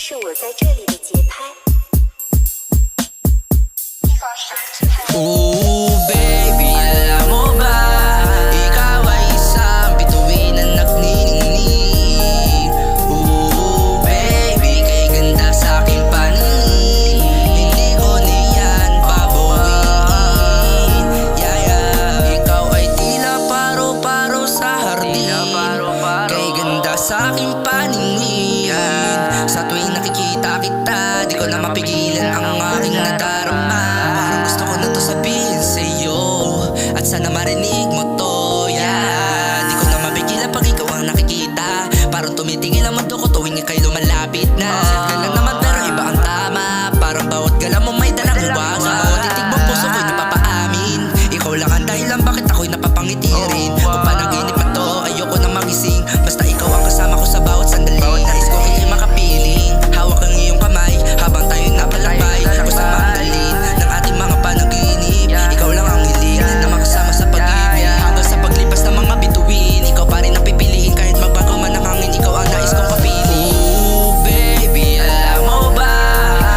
是我在这里的节拍。 Ooh, baby, alam mo ba? Ikaw ay isang bituin na nagniningning. Ooh, baby, kay ganda sa'king paningin. Hindi ko niyan babawiin. Yeah, yeah. Ikaw ay tila paro-paro sa hardin. Kay ganda sa'king paningin. Sa tuwing nakikita kita, di ko na mapigilan ang aking nadarama. Gusto ko na to sabihin sa'yo, at sana marinig mo to, yeah. Di ko na mapigilan pag ikaw ang nakikita. Parang tumitingin ang mundo ko tuwing ika'y lumalapit na. Simple lang naman pero iba ang tama. Parang bawat galaw mo may dalang huwag. Sa bawat titig mo puso ko'y napapaamin. Ikaw lang ang dahilan bakit ako'y napapangiti rin. Kung panaginip man to, ayoko na magising. Basta ikaw ang kasama ko sa bawat sandali. Nais ko ika'y makapiling. Hawak ang iyong kamay habang tayo'y napalabay. Kung sa mandalin ng ating mga panaginip, ikaw lang ang hiling na makasama sa pag-ibig. Hanggang sa paglipas ng mga bituin, ikaw pa rin ang pipiliin. Kahit magbago man ang hangin, ikaw ang nais kong kapiling. Ooh, baby, alam mo ba?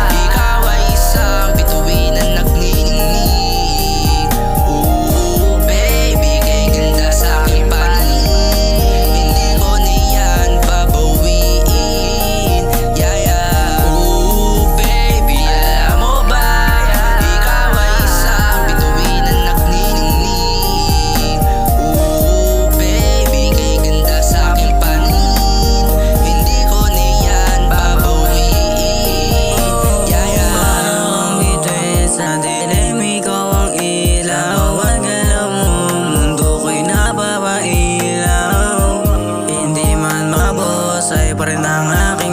Ikaw ay isang bituin na nagniningning. Ooh, baby, kay ganda sa'king paningin. Hindi ko niyan babawiin. Yeah, yeah. Ooh, baby, alam mo ba? Ikaw ay isang bituin na nagniningning. Ooh, baby, kay ganda sa'king paningin. Hindi ko niyan babawiin. Yeah, yeah. Parang bituin sa dilim, ikaw ang ilaw. At galaw mo, mundo ko'y napapailaw. Hindi man mabos, ay pa rin ang aking